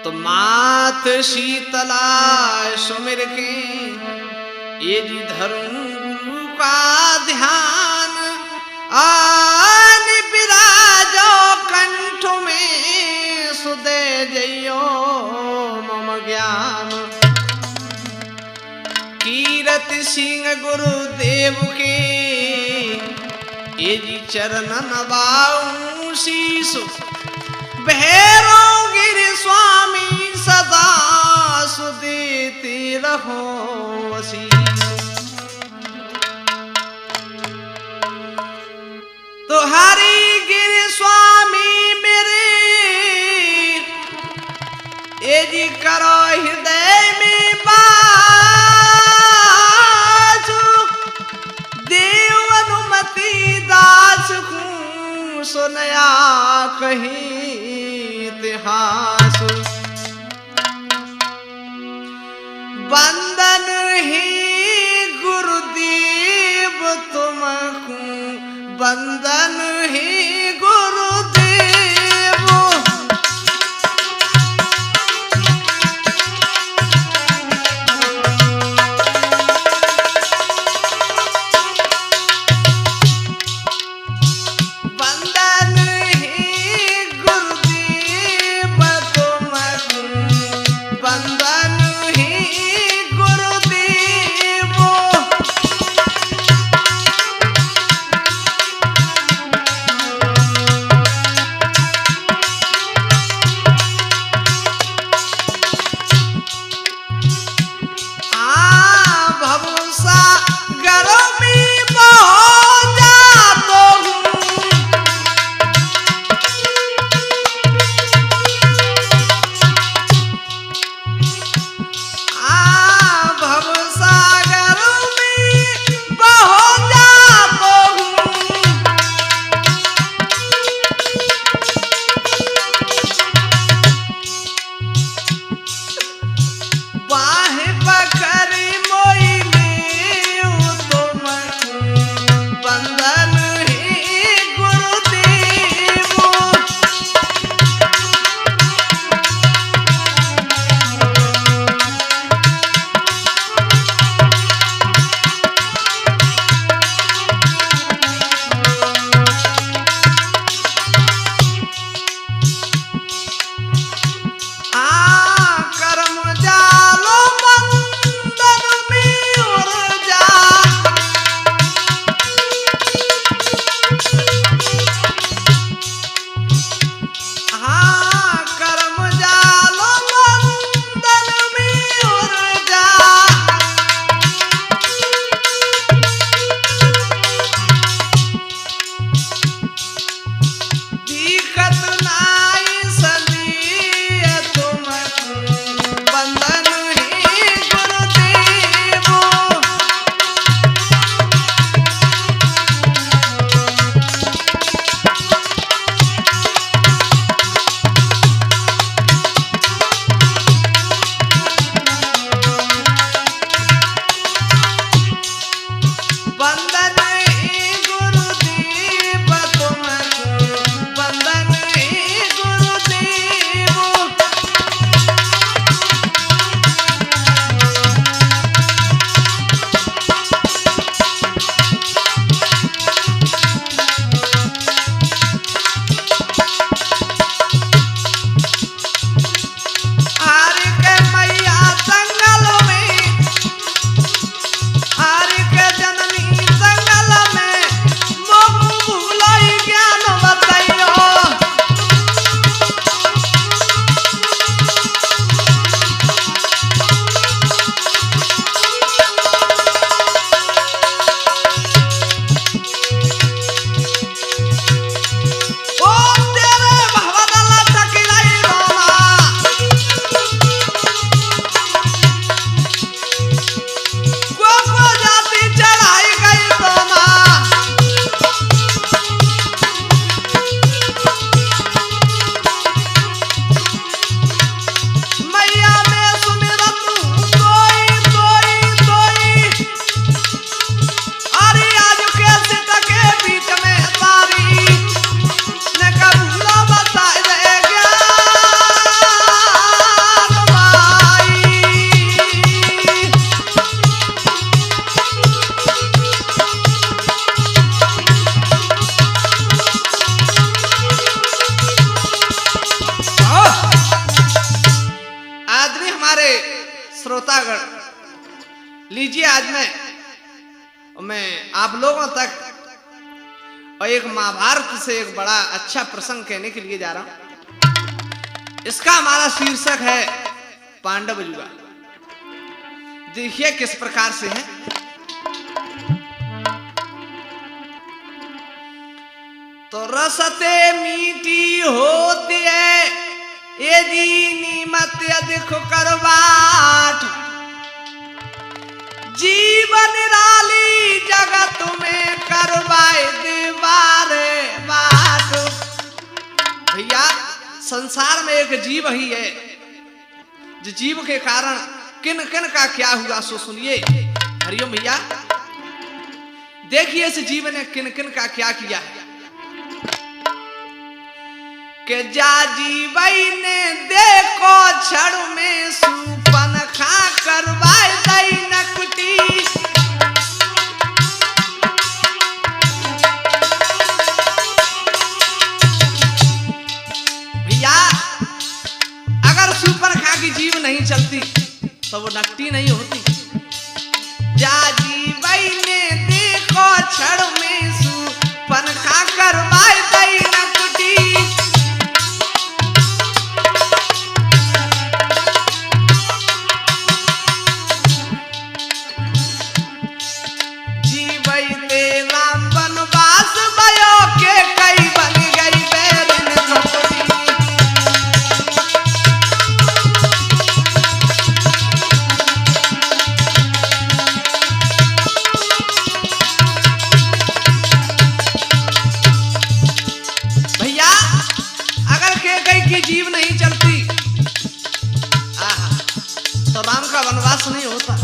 तो मात शीतला सुमिर के ये जी धरूं गुरु का ध्यान आन विराजो कंठ में सुदे जइयो मम ज्ञान कीरत सिंह गुरुदेव के ये जी चरणन बाऊं शीश भैरो गिर स्वामी सदा सुदेते रहो आशीष। तो हरि गिर स्वामी मेरे ये जी करो हृदय में देव अनुमति दास हूँ सुनया कहीं इतिहास बंदन ही गुरुदेव तुमको बंदन ही गुरुदेव। श्रोतागण, लीजिए आज मैं आप लोगों तक और एक महाभारत से एक बड़ा अच्छा प्रसंग कहने के लिए जा रहा हूं। इसका हमारा शीर्षक है पांडव युगा। देखिए किस प्रकार से है। तो रसते मीठी होती है ये दीनी मत अधिक करवाट, जीवन निराली जगत में करवाए दीवारे बात। भैया संसार में एक जीव ही है, जो जीव के कारण किन किन का क्या हुआ सो सुनिए। हरिओम भैया, देखिए इस जीव ने किन किन का क्या किया है। के जा जीवई ने देखो छड़ में सुपन खा करवाए दई नकुटी, भैया अगर सुपन खा की जीव नहीं चलती तो वो नकटी नहीं होती। जा जीवई ने देखो छड़ में सुपन खा करवाए दई नकुटी, जीव नहीं चलती तो राम का वनवास नहीं होता।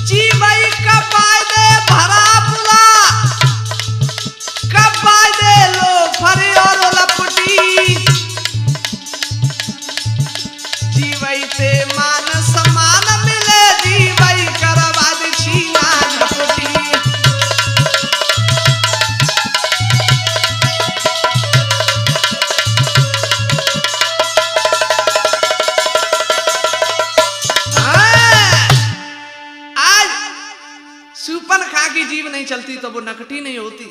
जीवई कब दे भरा पुला, कब दे लो फरी और लपटी, जीवई से मान सम्मान मिले, जीवई करवा दे छीना झपटी। सुपन खा की जीव नहीं चलती तो वो नकटी नहीं होती,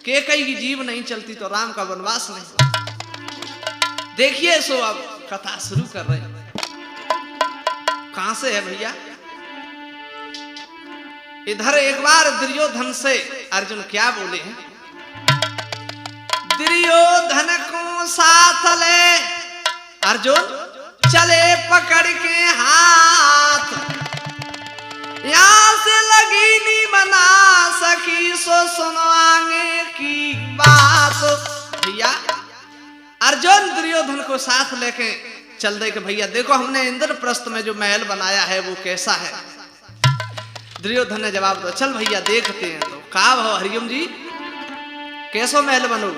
केकई की जीव नहीं चलती तो राम का वनवास नहीं होता। देखिए सो अब कथा शुरू कर रहे हैं। कहां से है भैया? इधर एक बार दुर्योधन से अर्जुन क्या बोले हैं। दुर्योधन को साथ ले अर्जुन चले पकड़ के हाथ, यहां से लगी नहीं बना सकी सो सुनवांगे की बात। भैया अर्जुन दुर्योधन को साथ लेके चल दे कि भैया देखो हमने इंद्रप्रस्थ में जो महल बनाया है वो कैसा है। दुर्योधन ने जवाब दो, चल भैया देखते हैं। तो का भाव हरिओम जी कैसो महल बनो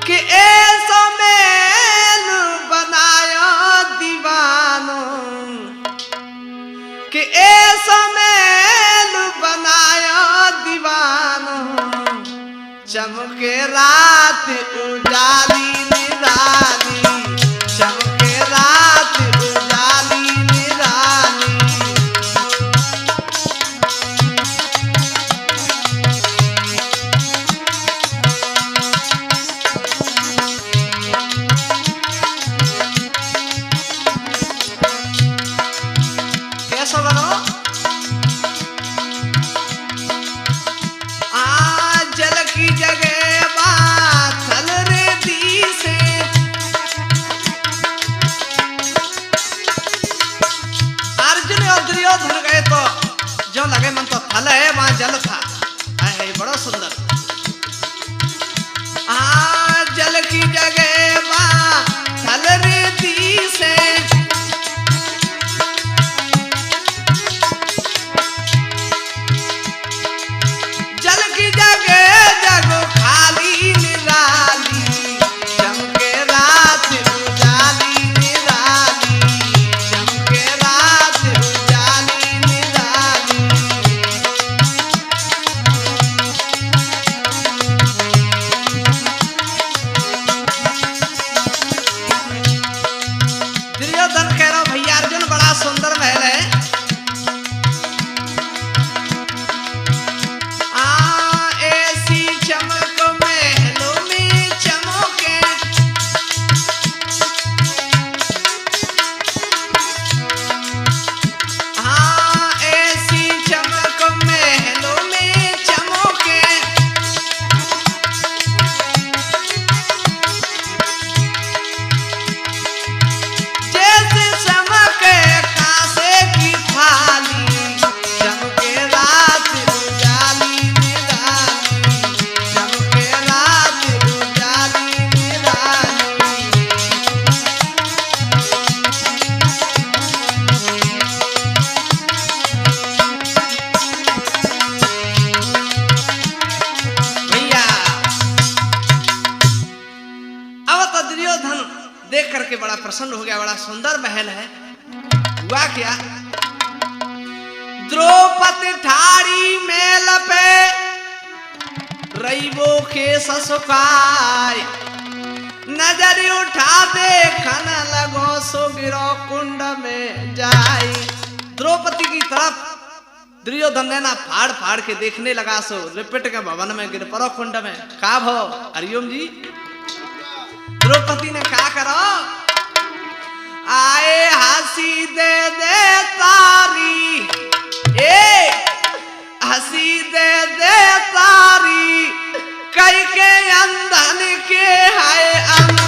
कि ऐसा महल बनाया दीवानो, कि ऐसा महल बनाया दीवानो, चमके रात उजाली निरानी, चमके रात उजाली निरानी। कैसा बनो? जल की जगह बाथल रे दी से देख करके बड़ा प्रसन्न हो गया, बड़ा सुंदर महल है। हुआ क्या, द्रौपदी ठाड़ी मेल पे रईबो के ससुकाय, नजर उठा देखन लगो सो गिरो कुंड में जाई। द्रौपदी की तरफ दुर्योधन ने ना फाड़ फाड़ के देखने लगा, सो रिपट के भवन में गिर पड़ो कुंड में। का भो हरिओम जी, द्रौपदी ने क्या करो, आए हंसी दे दे तारी, ए हंसी दे दे तारी, कई के अंधन के है अंदर।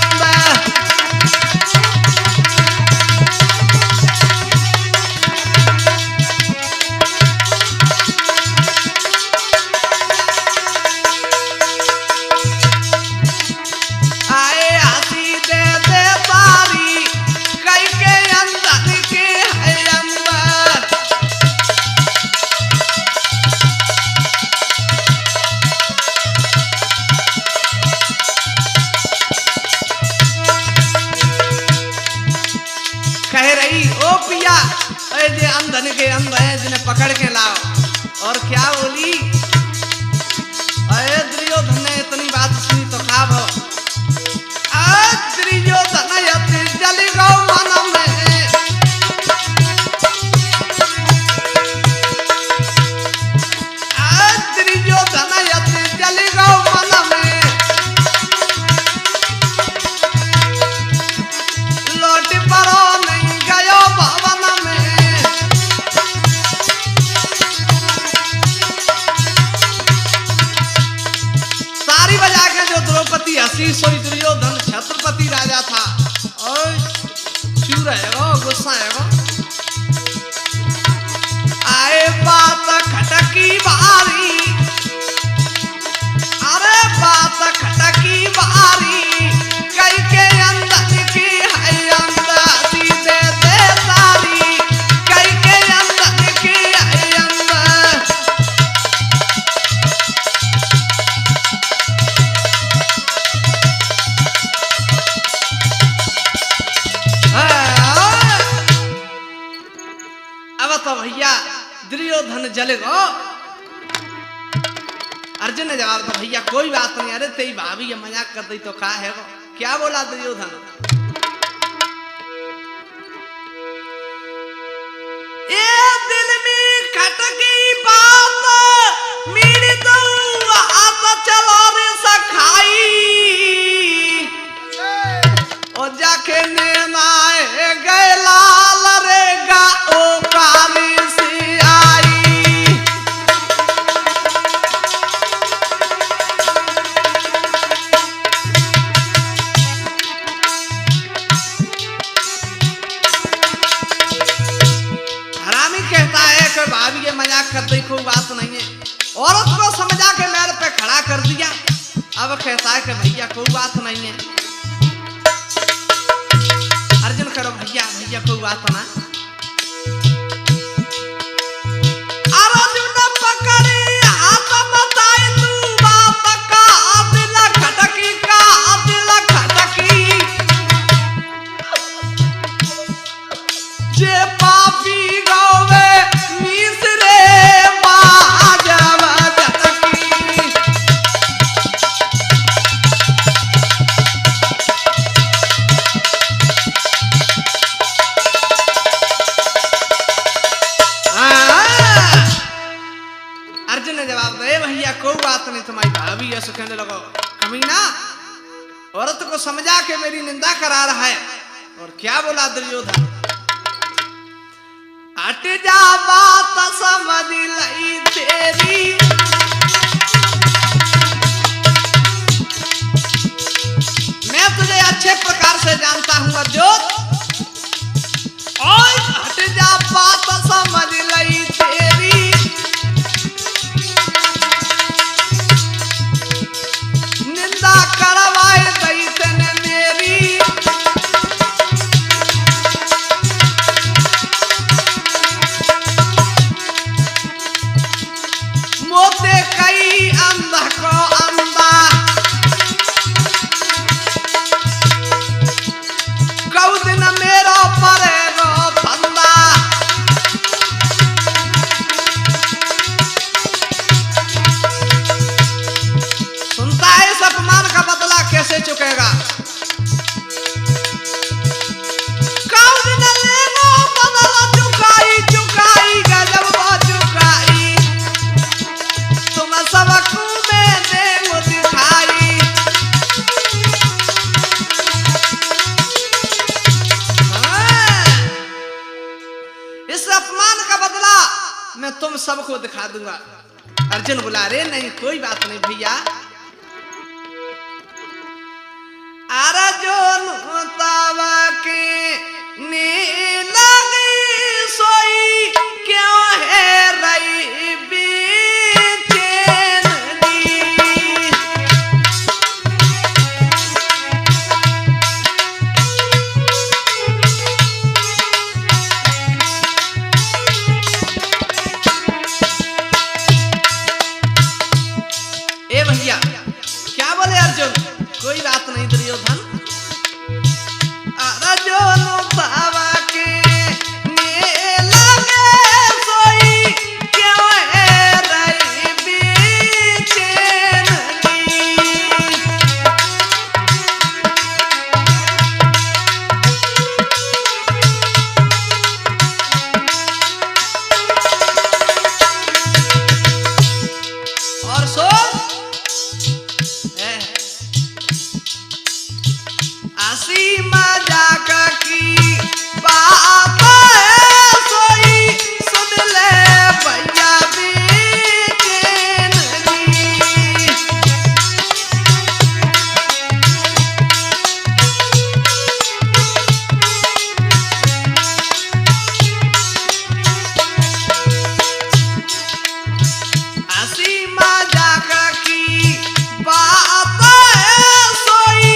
आए हंसी दे दे तारी, कई के अंधन के है अंदर। कह रही ओ पिया, जे अंधन के अंध है जिन्हें पकड़ के लाओ। और क्या बोली, अरे दुर्योधन ने इतनी बात सुनी तो खा भो, दुर्योधन यति जल गौ मन में, दुर्योधन यति जल गौ मन में, लौट परो नहीं गयो भवन में। तारी बजा के जो द्रौपदी हंसी, सोई दुर्योधन छत्रपति राजा था और चूर है वो, गुस्सा है वो। आए बात खटकी बारी, अरे बात खटकी बारी, कई के अंदर की है अंदर, सीधे दे तारी, कई के अंदर की है अंदर। अब तो भैया दुर्योधन जल गो। अर्जुन ने जवाब दिया, भैया कोई बात नहीं, अरे तेरी भाभी ये मजाक कर दी तो का है वो। क्या बोला दुर्योधन, ए दिल में खटकी बात मेरी तो हाथ चलो रे सखाई, और जाके नैना गए लाल रे गा ओ काली सी आई। हरामी कहता है कि भाभी ये मजाक कर दी, कोई बात नहीं है। औरत को समझा के मेरे पे खड़ा कर दिया। अब कहता है कि भैया कोई बात नहीं है। अर्जुन करो भैया भैया कोई बात ना। अर्जुन पकड़े हाथ बताए तू बात का, दिल खटकी का दिल खटकी, जे पापी गावे मिसरे बाजव जटकी। अर्जुन ने जवाब दिया, भैया कोई बात नहीं, तुम्हारी भाभी ऐसे कहने लगो, कमीना औरत को समझा के मेरी निंदा करा रहा है। और क्या बोला दुर्योधन, हट जा बात समझ लई तेरी, मैं तुझे अच्छे प्रकार से जानता हूं अर्जुन, और हट जा बात समझ लई तेरी, निंदा करवाए दई तने मेरी, मोते कई अंधा को अंधा, सबको दिखा दूंगा। अर्जुन बोला रे नहीं कोई बात नहीं भैया। अर्जुन तावा के नी लगी सोई क्यों है रही बेचैन दी। ए भैया क्या बोले अर्जुन? कोई बात नहीं दुर्योधन। अर्जुन तावा के नी लगे सोई क्यों है रही बेचैन दी। और सोच हंसी मजाक की बात है सोई सुन ले भैया बेचैन दी। हंसी मजाक की बात है सोई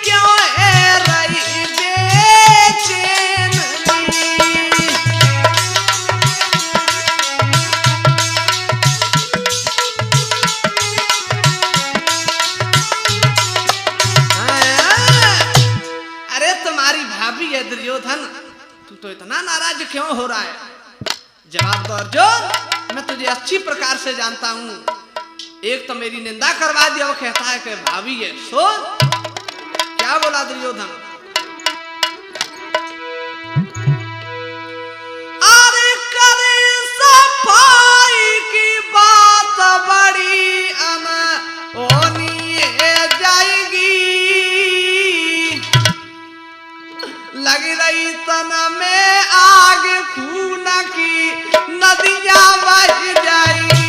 क्यों है रही बेचैन दी। अरे तुम्हारी भाभी है दुर्योधन, तू तो इतना नाराज क्यों हो रहा है? जवाब दो अर्जुन, मैं तुझे अच्छी प्रकार से जानता हूं। एक तो मेरी निंदा करवा दिया, वो कहता है कि भाभी है। सुन क्या बोला दुर्योधन। अरे करे सफाई की बात बड़ी अनहोनी जाएगी। लग रही तन में आग खून की नदियां बह जाएगी।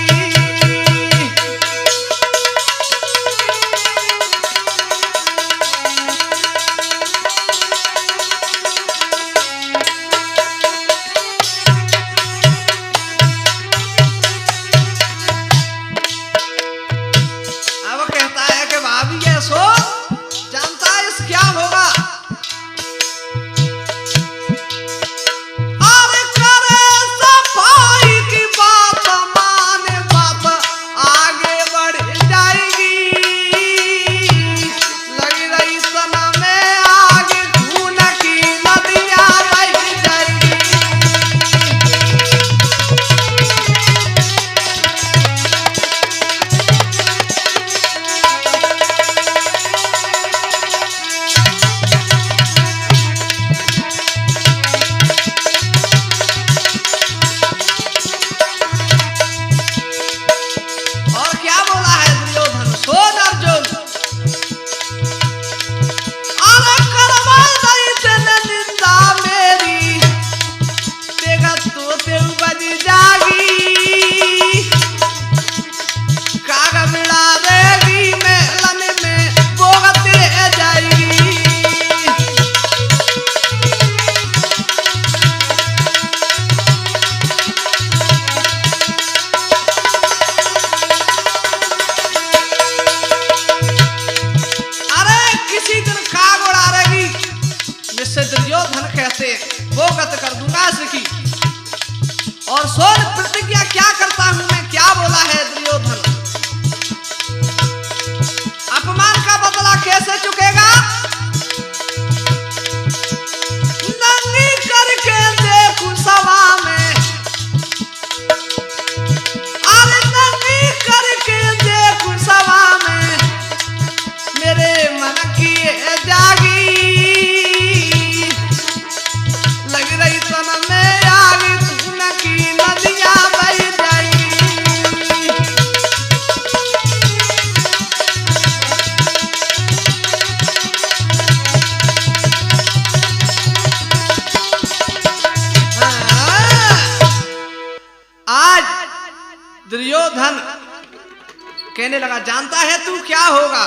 कहने लगा, जानता है तू क्या होगा?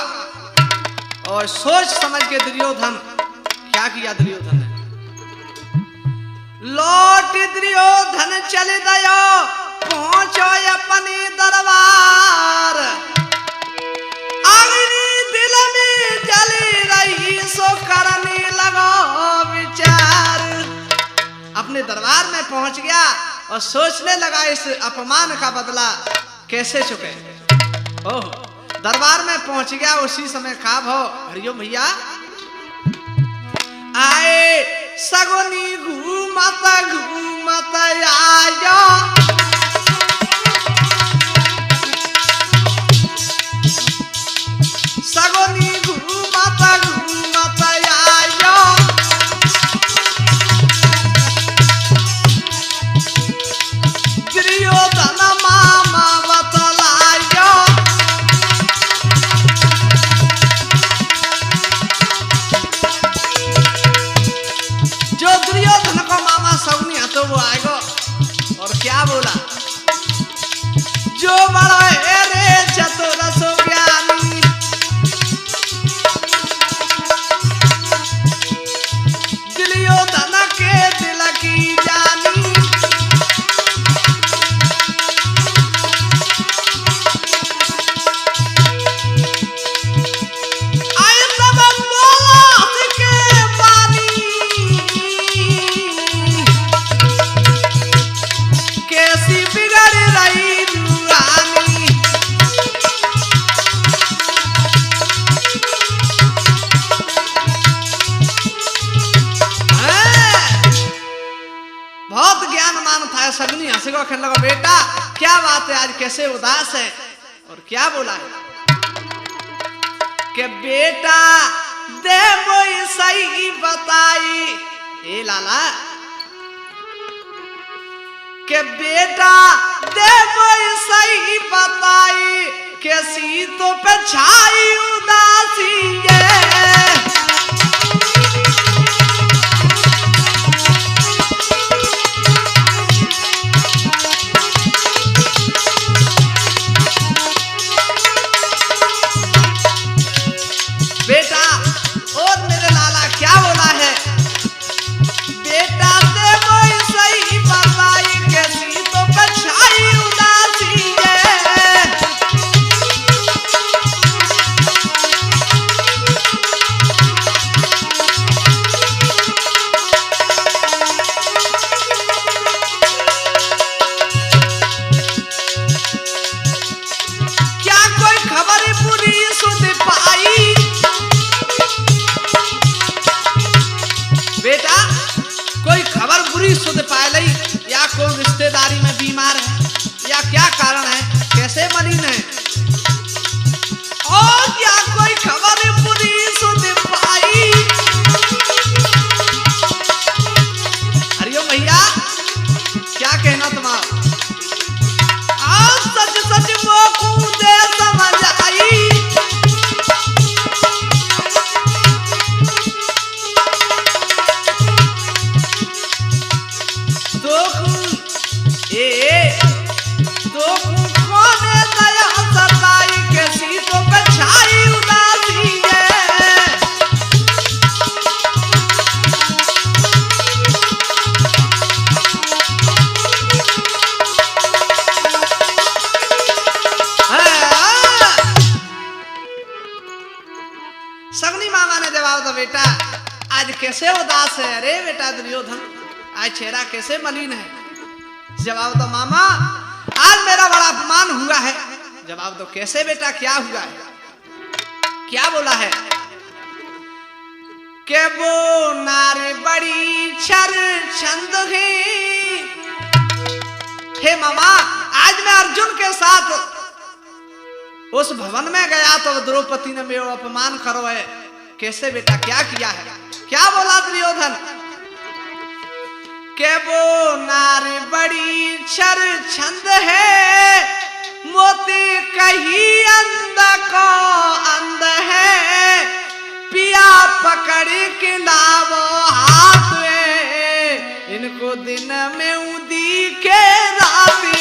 और सोच समझ के दुर्योधन क्या किया? दुर्योधन ने लौट दुर्योधन चले गयो, पहुंचो अपने दरबार। अग्नि दिल में जली रही, सो करने लगो विचार। अपने दरबार में पहुंच गया और सोचने लगा इस अपमान का बदला कैसे चुके। ओह, दरबार में पहुंच गया, उसी समय का भाव, हरिओम भैया। आए सगुनी घूमत घूमत आयो, सगुनी घूमत घूमत आयो, दुर्योधन मामा बतलायो। जो दुर्योधन को मामा सगुनी है तो वो आएगा और क्या बोला? जो बड़ा है रे चतुर सो ज्ञानी, दुर्योधन के दिल की जानी। आए तब बोला के पानी, कैसी बिगड़ रही नूरानी। बहुत ज्ञानमान था सगुनी, हंसी को कहने लगा, बेटा क्या बात है, आज कैसे उदास है? और क्या बोला है कि बेटा दे मोई सही बताई। ए लाला के बेटा दे मोई सही बताई, कैसी तो पे छाई उदासी है। बेटा और मेरे लाला क्या बोला है? बेटा दे मोई सही बताई, कैसी तो बचाई उदासी है। क्या कोई खबर पूरी सुन पाई? बेटा कोई खबर बुरी सुध पाए, या कोई रिश्तेदारी में बीमार है, या क्या कारण है, कैसे मरीन है? और क्या कोई खबर बुरी सुध पाई? हरिओम भैया, क्या कहना तुम्हारा? आज सच सच मोकू दे समझ आई। सगुनी मामा ने जवाब दो, बेटा आज कैसे उदास है? अरे बेटा दुर्योधन, आज चेहरा कैसे मलिन है? जवाब दो मामा, आज मेरा बड़ा अपमान हुआ है। जवाब दो कैसे बेटा, क्या हुआ है? क्या बोला है? के वो नारी बड़ी छर छंद है। हे मामा, आज मैं अर्जुन के साथ उस भवन में गया तो द्रौपदी ने मेरा अपमान करो है। कैसे बेटा, क्या किया है? क्या बोला दुर्योधन? के वो नारी बड़ी छर छंद है, मोती कही अंध को अंध है, पिया पकड़ के लावो हाथ में, इनको दिन में उदी के रात में।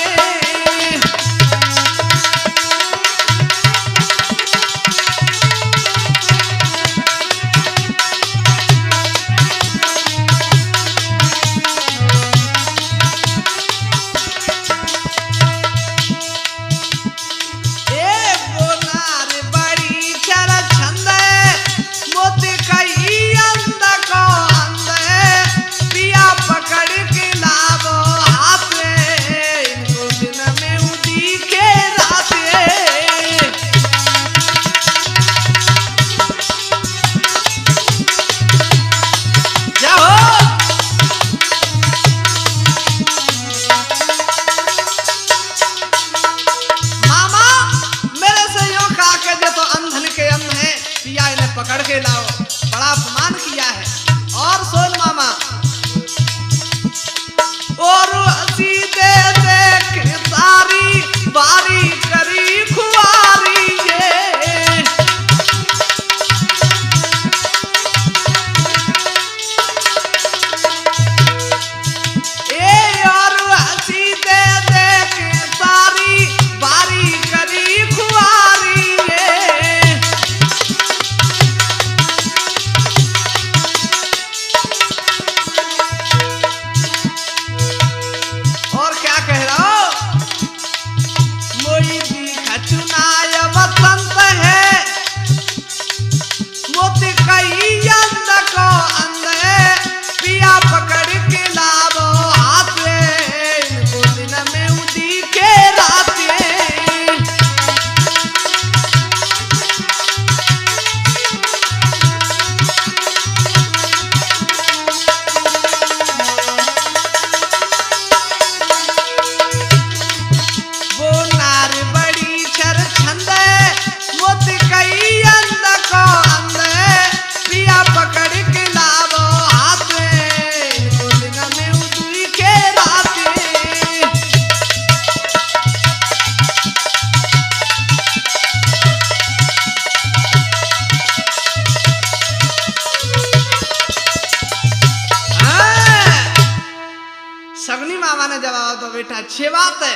तो बेटा अच्छी बात है।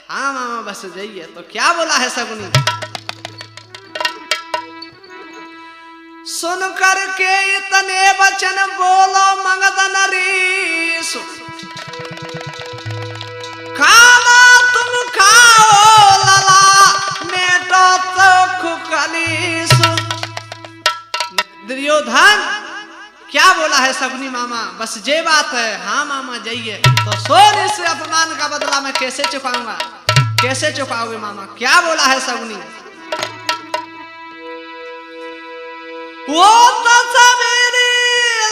हाँ मामा बस जाइए। तो क्या बोला है शकुनी? सुन करके इतने वचन बोलो मगध नरेश, खाना तुम खाओ लला मेटो तो खुकलीस। दुर्योधन क्या बोला है शकुनी मामा? बस ये बात है। हाँ मामा जाइए। तो सोन इस अपमान का बदला मैं कैसे चुकाऊंगा? कैसे चुकाओगे मामा? क्या बोला है शकुनी? वो तो सवेरे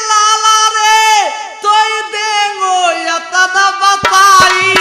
लाला रे तो देंगो यतन बताई।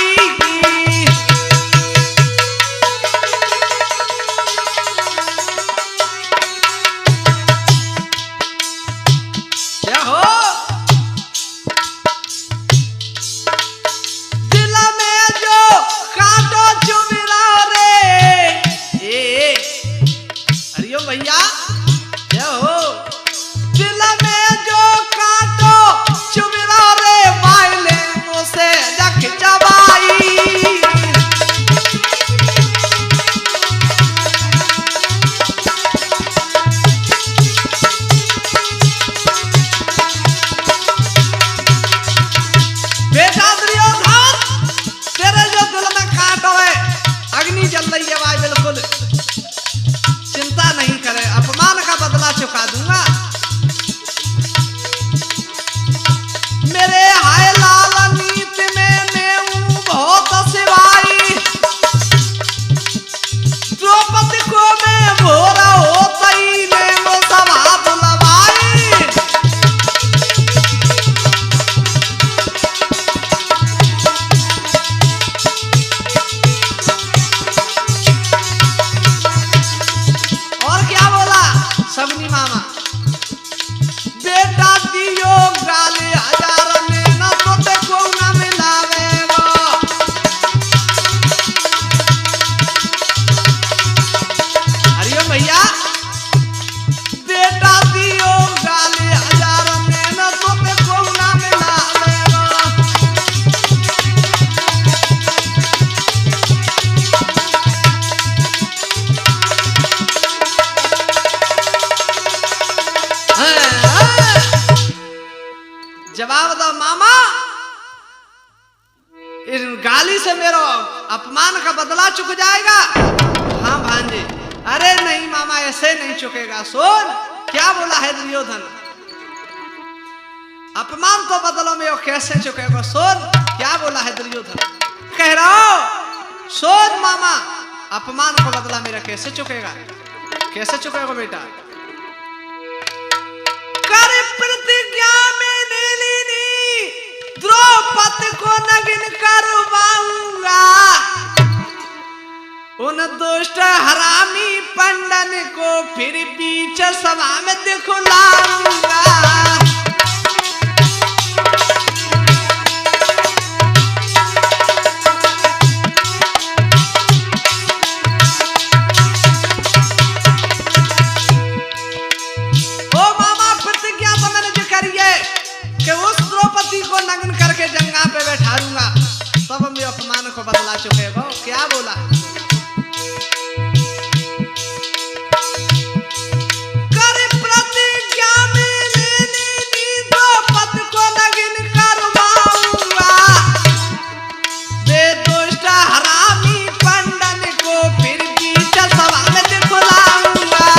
चुका दूंगा। मेरे हाय लाल नीत में मैं हूं बहुत सिवाई, द्रौपदी को मैं भोरा होता ही ले वो सभा बुलवाई। और क्या बोला शकुनी मामा? बेटा दियो गाली हजार में न तो ते को न मिलावेगा। हरिओम भैया, बेटा दियो गाली हजार में न तो ते को न मिलावेगा। जवाब दो मामा, इस गाली से मेरा अपमान का बदला चुक जाएगा? हाँ भांजे। अरे नहीं मामा, ऐसे नहीं चुकेगा। सुन क्या बोला है दुर्योधन? अपमान तो बदलो में कैसे चुकेगा? सुन क्या बोला है दुर्योधन? कह रहा हो सुन मामा, अपमान का बदला मेरा कैसे चुकेगा? कैसे चुकेगा बेटा? कर प्रतिज्ञा मैंने लेनी, द्रौपदी को नगिन करवाऊंगा। उन दुष्ट हरामी पंडन को फिर बीच सभा में दिखलाऊंगा। कि उस द्रौपदी को नग्न करके जंगा पे बैठा दूंगा, तब मैं अपमान को बदला चुकेगा। क्या बोला? कर प्रतिज्ञा में लेनी, द्रौपदी को नग्न करवाऊंगा। दे दुष्ट हरामी पंडन को फिर बीच सभा में दिखलाऊंगा।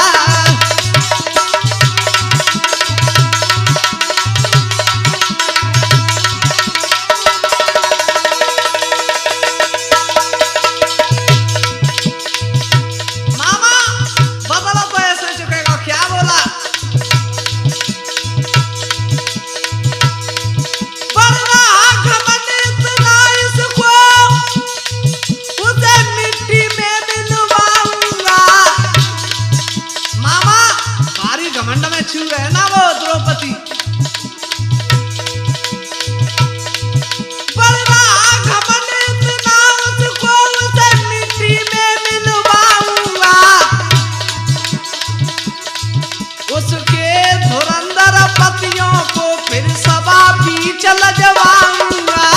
है ना वो द्रौपदी, बड़ा घमंड इतना उसको उसे मिट्टी में मिलवाऊंगा। उसके धुरंधर पतियों को फिर सभा बीच लजवाऊंगा।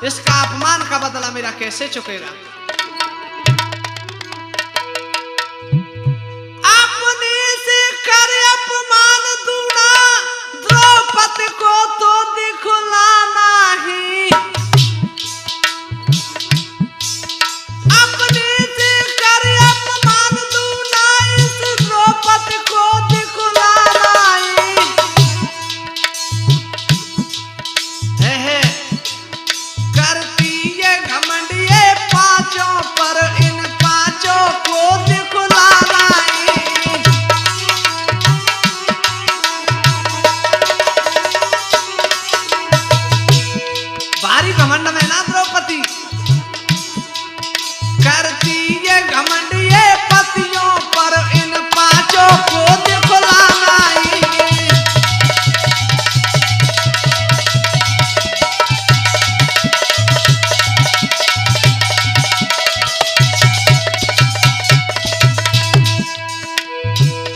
इसका अपमान का बदला मेरा कैसे चुकेगा। अपने से कर अपमान दूना, द्रौपदी को तो दिखलाना ही। अपने से कर अपमान दूना, इस द्रौपदी को दिखलाना ही। है करती ये घमंड ये पांचों पर, इन पांचों को दिखलाना ही। भारी घमंड में ना द्रौपदी, करती ये घमंड ये पतियों पर, इन पांचों को दिखलाना ही।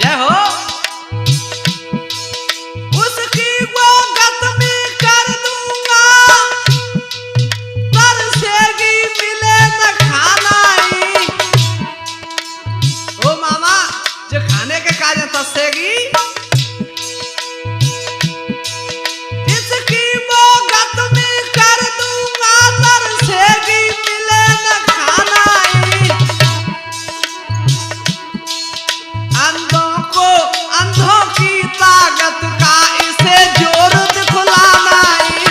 जय हो। उसकी वो गत में कर दूंगा, तरसेगी मिले न खाना ही। ओ मामा, जो खाने के काज तरसेगी, इसकी वो गत में कर दूंगा, तरसेगी मिले न खाना ही। अंधों को अंधों की ताकत का इसे जोर दिखलाना ही।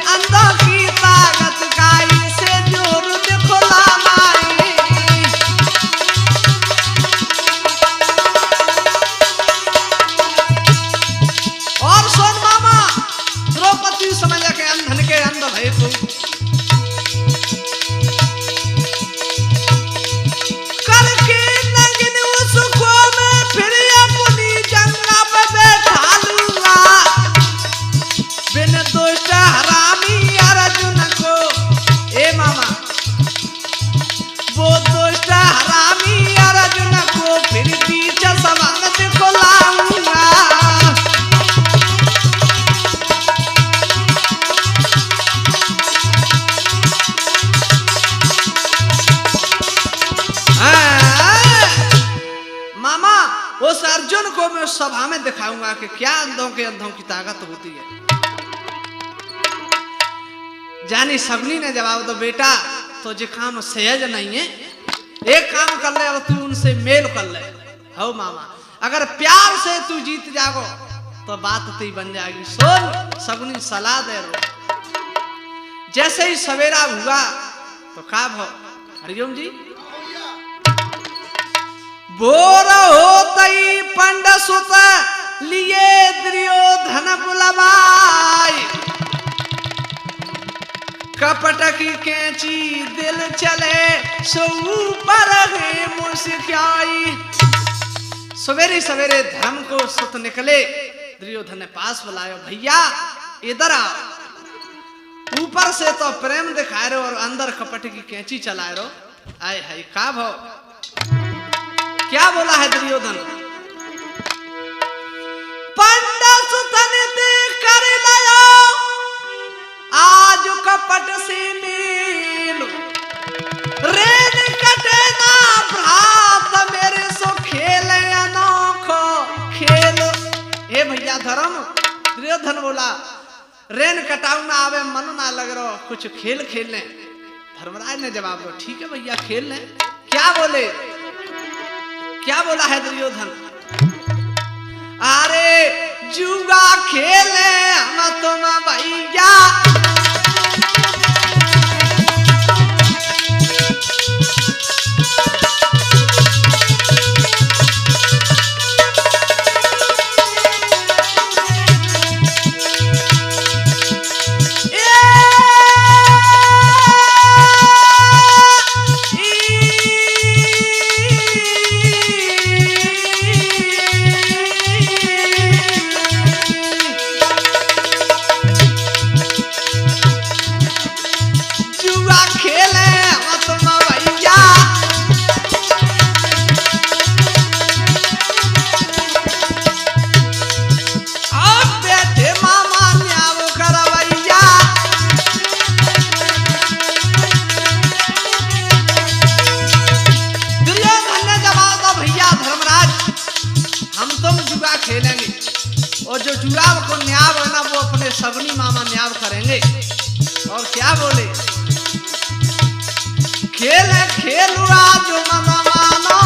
अंधों की ताकत का इसे जोर दिखलाना ही। और सुन मामा, द्रौपदी समझ के अंधन के अंध भय तू। करके नगिन उसको मैं फिर अपनी जंगा पे बैठा लूंगा, बिन दुष्ट हरामी अर्जुन को। ए मामा, वो दुष्ट हरामी अर्जुन को फिर पीछे सबक दिखलाऊंगा। मामा, उस अर्जुन को मैं सभा में दिखाऊंगा कि क्या अंधों के अंधों की ताकत होती है। जानी सबनी ने जवाब दो, बेटा तो जो काम सहज नहीं है, एक काम कर ले और तू उनसे मेल कर ले। हो मामा, अगर प्यार से तू जीत जागो तो बात तेरी बन जाएगी। सुन, सबनी सलाह दे रो। जैसे ही सवेरा हुआ तो का भो, हरिओम जी। बोर होतई पंड सुत लिए दुर्योधन बुलवाई, कपट की कैंची दिल चले सो ऊपर है मुस्काई। सवेरे सवेरे धर्म को सुत निकले, दुर्योधन ने पास बुलाया, भैया इधर आओ। ऊपर से तो प्रेम दिखाए रहो और अंदर कपट की कैंची चलाए रहो। आए हाय का भाव, क्या बोला है दुर्योधन। पंडा सुतन दे कर लायो, आज कपट से मेल। रेन कटे ना भ्रात मेरे सो खेल अनोखो खेल। हे भैया धर्म, दुर्योधन बोला रेन कटाऊ ना आवे, मन ना लग रहा, कुछ खेल खेल लें। धर्मराज ने जवाब दो, ठीक है भैया खेल लें। क्या बोले, क्या बोला है दुर्योधन। अरे जुआ खेले हम तुम भैया, और जो जुआ को न्याव है ना वो अपने सगुनी मामा न्याव करेंगे। और क्या बोले, खेल खेलुआ जो मन मानो,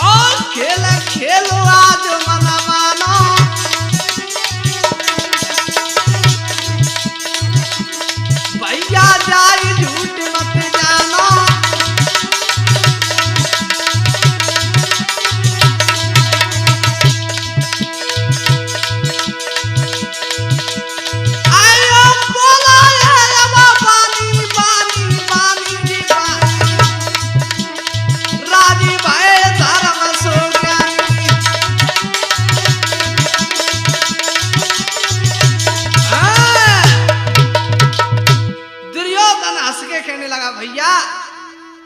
और खेल खेलुआ जो मन मानो, भैया जाई झूठ मत जानो।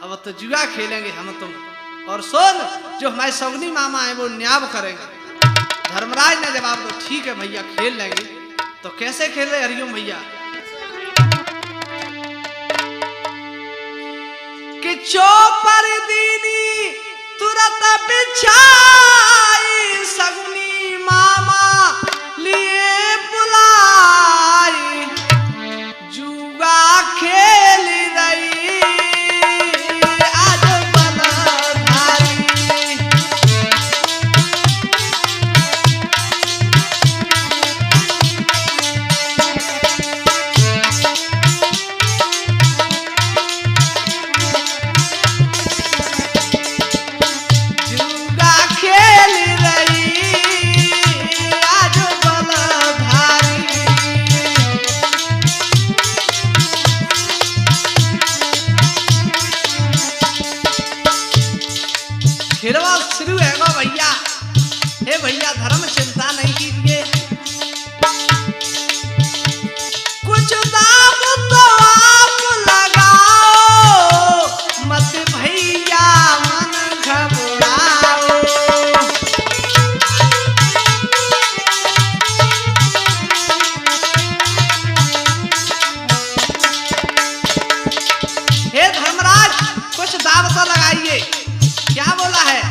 अब तो जुआ खेलेंगे हम तुम, और सुन जो हमारे सगुनी मामा है वो न्याव करेंगे। धर्मराज ने जवाब दो ठीक है भैया खेल लेंगे। तो कैसे खेल रहे हरिओम भैया, कि चौपर दीनी तुरंत बिछाई, सगुनी मामा लिए बुलाई, जुआ खेल रही शुरू है वो भैया। हे भैया धर्म चिंता नहीं कीजिए, कुछ दाम तो आप लगाओ, मत भैया मन घबराओ। हे धर्मराज कुछ दाम तो लगाइए। क्या बोला है,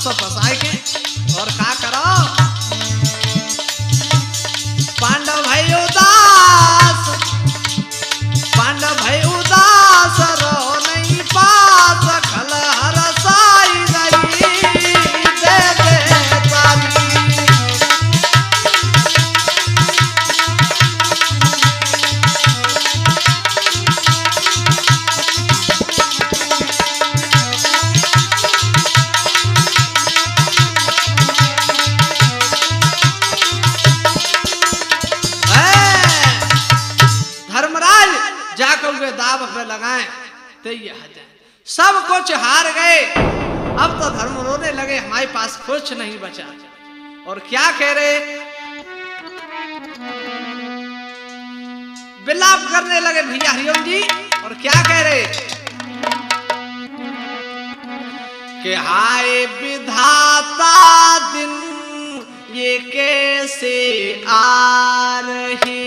फंसो फंसाए के और का करो पांडव भाई उदास रो नहीं पास खल हर साई गई दे ताली जाकर दाव पे लगाए तो ये सब कुछ हार गए। अब तो धर्म रोने लगे हमारे पास कुछ नहीं बचा और क्या कह रहे विलाप करने लगे भैया हरिओम जी और क्या कह रहे कि हाय विधाता दिन ये कैसे आ रहे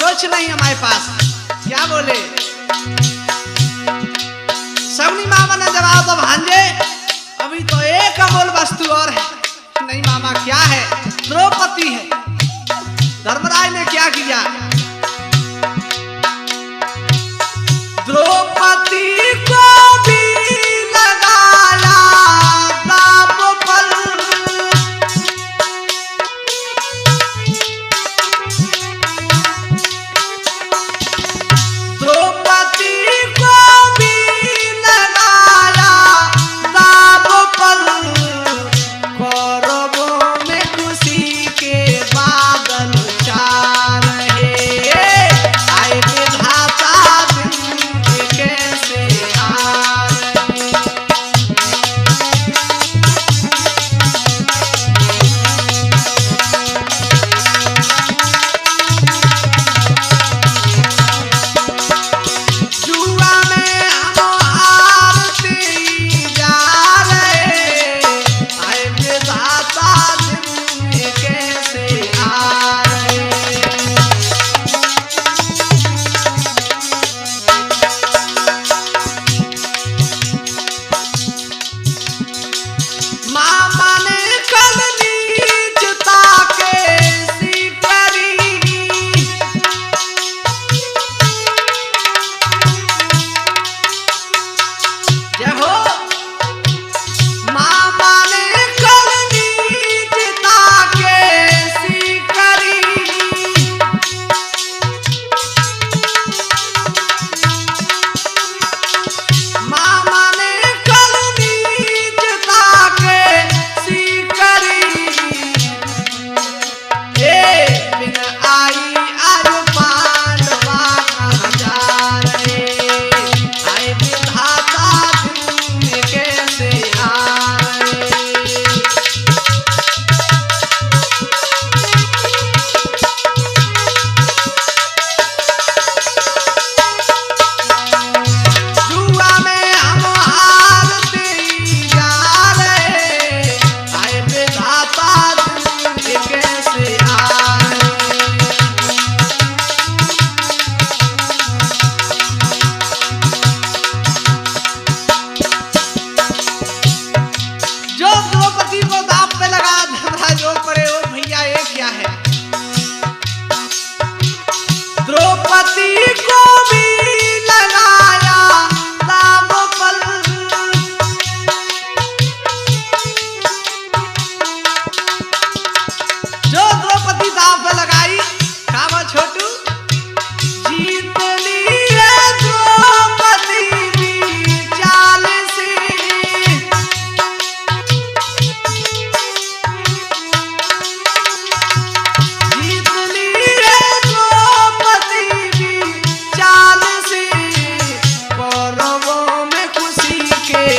कुछ नहीं हमारे पास क्या बोले सबनी मामा ने जवाब दो भांजे अभी तो एक अमूल वस्तु और है नहीं मामा क्या है द्रौपदी है। धर्मराज ने क्या किया द्रौपदी को भी लगाया दाप पर द्रौपदी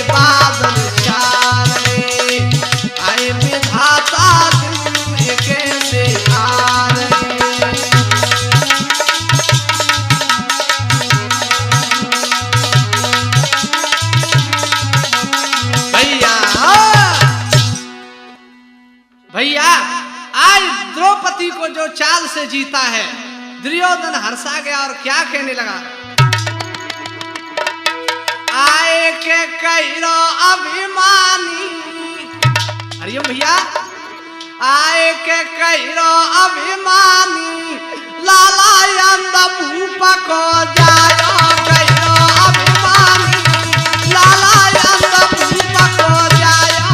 बादल चार रे, आए विधाता दिन कैसे आ रहे। भैया आज द्रौपदी को जो चाल से जीता है, दुर्योधन हर्षा गया और क्या कहने लगा, आए के कहिरो अभिमानी, अरे भैया आए के कहिरो अभिमानी, लाला अंध भूप को जायो कहिरो अभिमानी, लाला अंध भूप को जायो।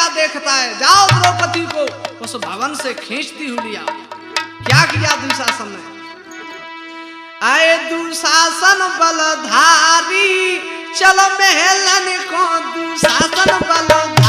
देखता है, जाओ द्रौपदी को उस भवन से खींचती हुई लिया। क्या किया दुशासन ने? आए दुशासन बलधारी, चलो महलन को दुशासन बलधारी।